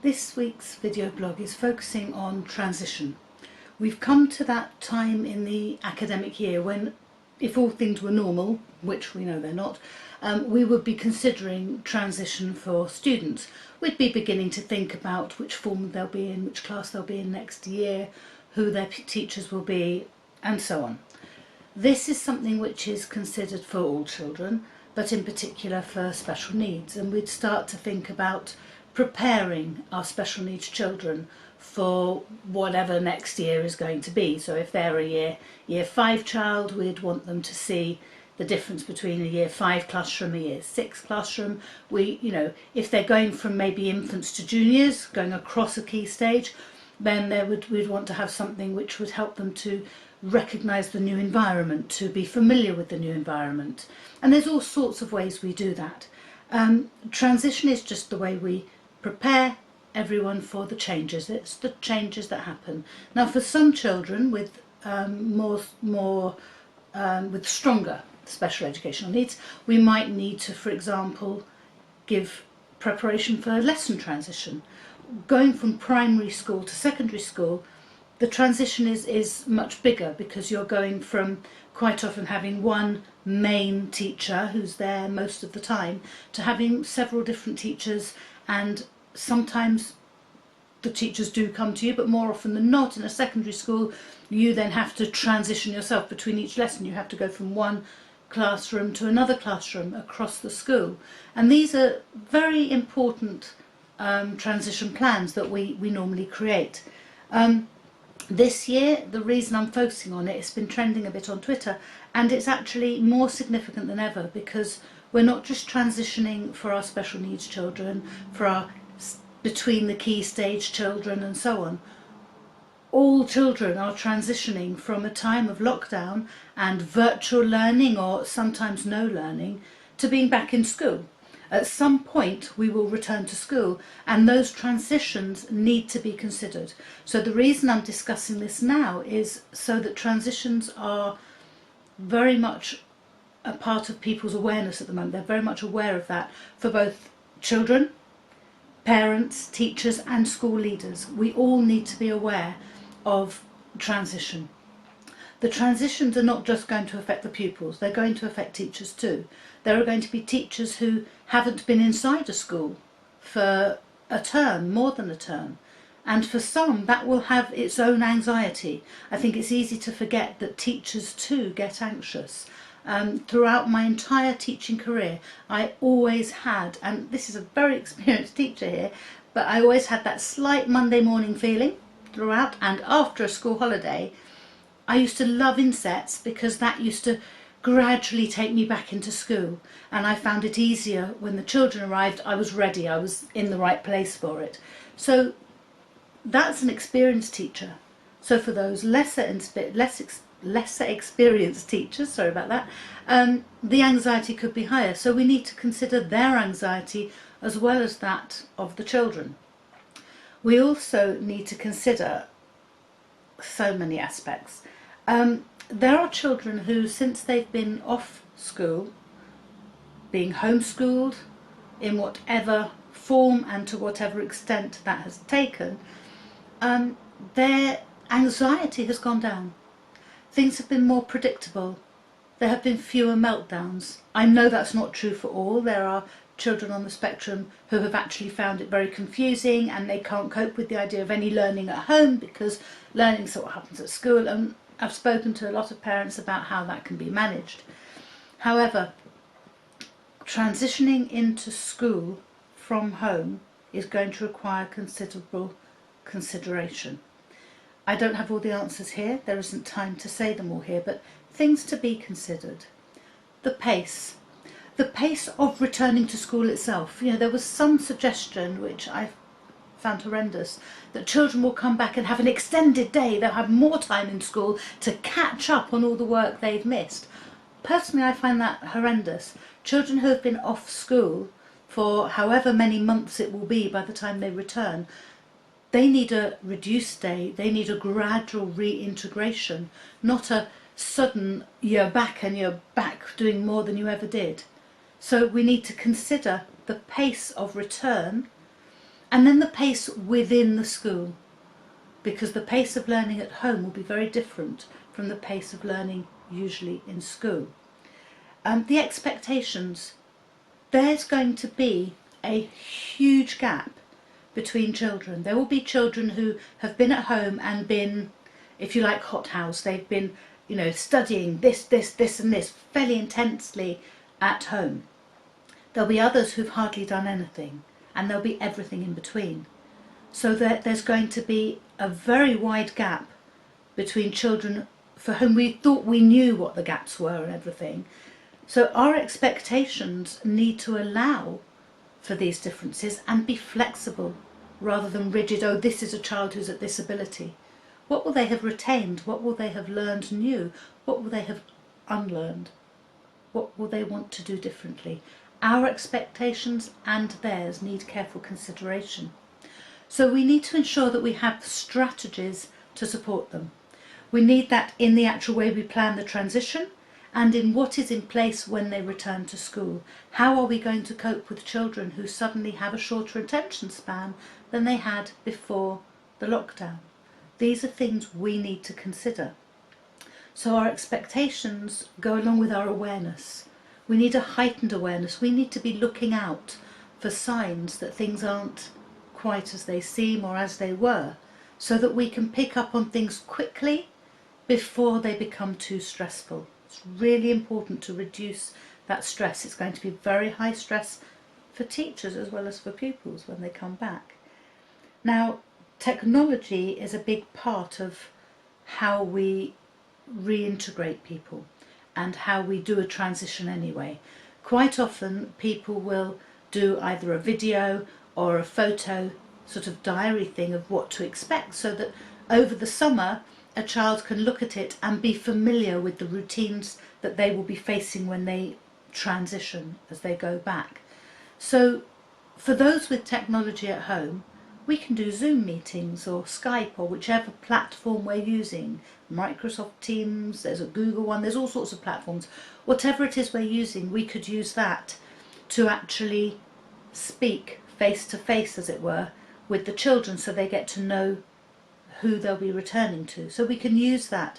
This week's video blog is focusing on transition. We've come to that time in the academic year when, if all things were normal, which we know they're not, we would be considering transition for students. We'd be beginning to think about which form they'll be in, which class they'll be in next year, who their teachers will be, and so on. This is something which is considered for all children, but in particular for special needs, and we'd start to think about preparing our special needs children for whatever next year is going to be. So if they're a year 5 child, we'd want them to see the difference between a year 5 classroom, a year 6 classroom. If they're going from maybe infants to juniors, going across a key stage, then we'd want to have something which would help them to recognise the new environment, to be familiar with the new environment. And there's all sorts of ways we do that. Transition is just the way we prepare everyone for the changes. It's the changes that happen. Now, for some children with with stronger special educational needs, we might need to, for example, give preparation for lesson transition. Going from primary school to secondary school, the transition is much bigger because you're going from quite often having one main teacher who's there most of the time to having several different teachers, and sometimes the teachers do come to you, but more often than not in a secondary school you then have to transition yourself between each lesson. You have to go from one classroom to another classroom across the school, and these are very important transition plans that we normally create. This year, the reason I'm focusing on it's been trending a bit on Twitter, and it's actually more significant than ever because we're not just transitioning for our special needs children, for our between the key stage children and so on. All children are transitioning from a time of lockdown and virtual learning, or sometimes no learning, to being back in school. At some point we will return to school, and those transitions need to be considered. So the reason I'm discussing this now is so that transitions are very much a part of people's awareness at the moment. They're very much aware of that for both children, parents, teachers and school leaders. We all need to be aware of transition. The transitions are not just going to affect the pupils, they're going to affect teachers too. There are going to be teachers who haven't been inside a school for a term, more than a term, and for some that will have its own anxiety. I think it's easy to forget that teachers too get anxious. Throughout my entire teaching career I always had, and this is a very experienced teacher here, but I always had that slight Monday morning feeling throughout and after a school holiday. I used to love insets because that used to gradually take me back into school, and I found it easier when the children arrived. I was ready, I was in the right place for it. So that's an experienced teacher. So for those lesser experienced teachers, sorry about that, the anxiety could be higher. So we need to consider their anxiety as well as that of the children. We also need to consider so many aspects. There are children who, since they've been off school, being homeschooled in whatever form and to whatever extent that has taken, their anxiety has gone down. Things have been more predictable. There have been fewer meltdowns. I know that's not true for all. There are children on the spectrum who have actually found it very confusing and they can't cope with the idea of any learning at home because learning is what happens at school, and I've spoken to a lot of parents about how that can be managed. However, transitioning into school from home is going to require considerable consideration. I don't have all the answers here, there isn't time to say them all here, but things to be considered. The pace of returning to school itself. There was some suggestion, which I found horrendous, that children will come back and have an extended day, they'll have more time in school to catch up on all the work they've missed. Personally, I find that horrendous. Children who have been off school for however many months it will be by the time they return, they need a reduced day, they need a gradual reintegration, not a sudden you're back and you're back doing more than you ever did. So we need to consider the pace of return And then the pace within the school, because the pace of learning at home will be very different from the pace of learning usually in school. The expectations, there's going to be a huge gap between children. There will be children who have been at home and been, if you like, hothouse. They've been, studying this and this fairly intensely at home. There'll be others who've hardly done anything, and there'll be everything in between. So there's going to be a very wide gap between children for whom we thought we knew what the gaps were and everything. So our expectations need to allow for these differences and be flexible rather than rigid. Oh, this is a child who's at this ability. What will they have retained? What will they have learned new? What will they have unlearned? What will they want to do differently? Our expectations and theirs need careful consideration. So we need to ensure that we have strategies to support them. We need that in the actual way we plan the transition and in what is in place when they return to school. How are we going to cope with children who suddenly have a shorter attention span than they had before the lockdown? These are things we need to consider. So our expectations go along with our awareness. We need a heightened awareness. We need to be looking out for signs that things aren't quite as they seem or as they were, so that we can pick up on things quickly before they become too stressful. It's really important to reduce that stress. It's going to be very high stress for teachers as well as for pupils when they come back. Now, technology is a big part of how we reintegrate people and how we do a transition anyway. Quite often people will do either a video or a photo sort of diary thing of what to expect, so that over the summer a child can look at it and be familiar with the routines that they will be facing when they transition as they go back. So for those with technology at home, we can do Zoom meetings or Skype or whichever platform we're using. Microsoft Teams, there's a Google one, there's all sorts of platforms. Whatever it is we're using, we could use that to actually speak face to face, as it were, with the children, so they get to know who they'll be returning to. So we can use that.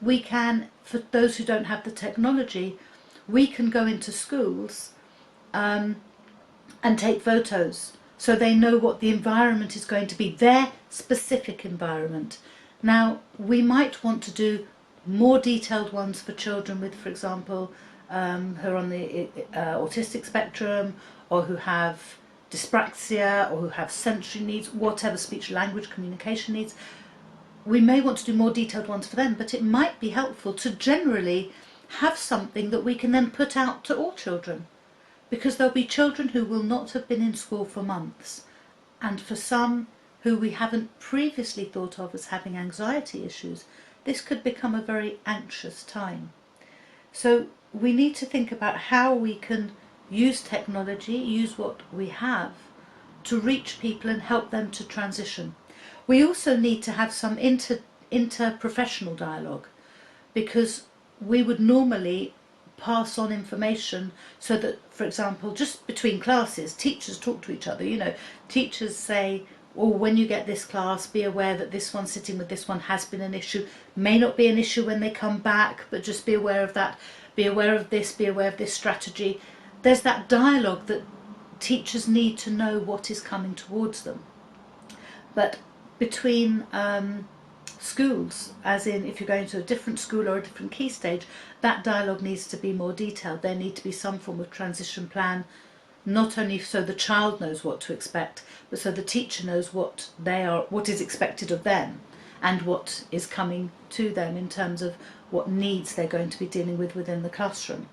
We can, for those who don't have the technology, we can go into schools and take photos so they know what the environment is going to be, their specific environment. Now, we might want to do more detailed ones for children with, for example, who are on the autistic spectrum, or who have dyspraxia, or who have sensory needs, whatever, speech language communication needs. We may want to do more detailed ones for them, but it might be helpful to generally have something that we can then put out to all children, because there'll be children who will not have been in school for months, and for some who we haven't previously thought of as having anxiety issues, this could become a very anxious time. So we need to think about how we can use technology, use what we have, to reach people and help them to transition. We also need to have some interprofessional dialogue, because we would normally pass on information so that, for example, just between classes, teachers talk to each other. Teachers say, oh, when you get this class, be aware that this one sitting with this one has been an issue. May not be an issue when they come back, but just be aware of that. Be aware of this, be aware of this strategy. There's that dialogue that teachers need to know what is coming towards them. But between schools, as in if you're going to a different school or a different key stage, that dialogue needs to be more detailed. There needs to be some form of transition plan, not only so the child knows what to expect, but so the teacher knows what is expected of them, and what is coming to them in terms of what needs they're going to be dealing with within the classroom.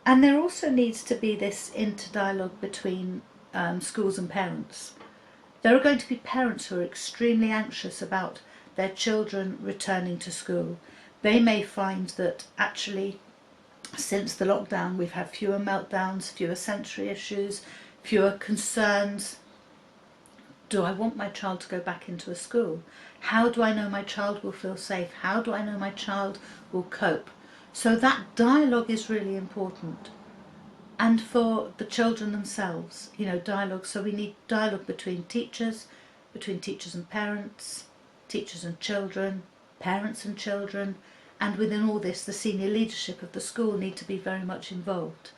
And there also needs to be this interdialogue between schools and parents. There are going to be parents who are extremely anxious about their children returning to school. They may find that actually, since the lockdown, we've had fewer meltdowns, fewer sensory issues, fewer concerns. Do I want my child to go back into a school? How do I know my child will feel safe? How do I know my child will cope? So that dialogue is really important. and for the children themselves, you know, dialogue. So we need dialogue between teachers and parents, teachers and children, parents and children, and within all this the senior leadership of the school need to be very much involved.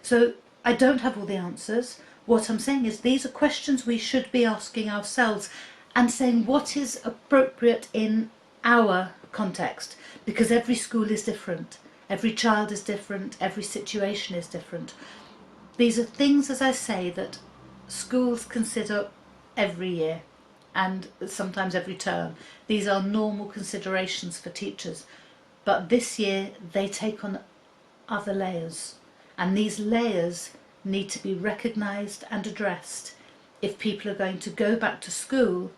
So I don't have all the answers. What I'm saying is these are questions we should be asking ourselves and saying what is appropriate in our context, because every school is different, every child is different, every situation is different. These are things, as I say, that schools consider every year and sometimes every term. These are normal considerations for teachers, but this year they take on other layers, and these layers need to be recognised and addressed if people are going to go back to school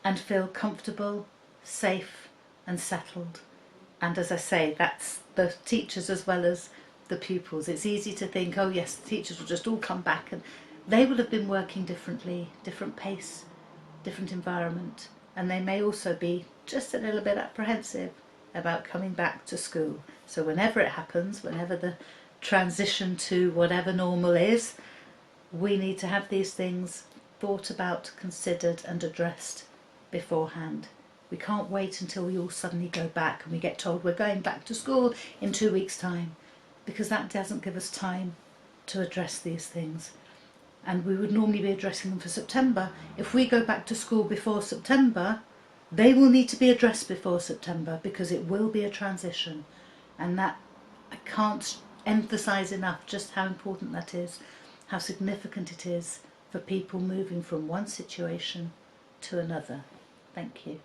and feel comfortable, safe and settled. And as I say, that's the teachers as well as the pupils. It's easy to think, oh yes, the teachers will just all come back, and they will have been working differently, different pace, different environment, and they may also be just a little bit apprehensive about coming back to school. So whenever it happens, whenever the transition to whatever normal is, we need to have these things thought about, considered and addressed beforehand. We can't wait until we all suddenly go back and we get told we're going back to school in 2 weeks' time, because that doesn't give us time to address these things. And we would normally be addressing them for September. If we go back to school before September, they will need to be addressed before September, because it will be a transition. And that, I can't emphasise enough just how important that is, how significant it is for people moving from one situation to another. Thank you.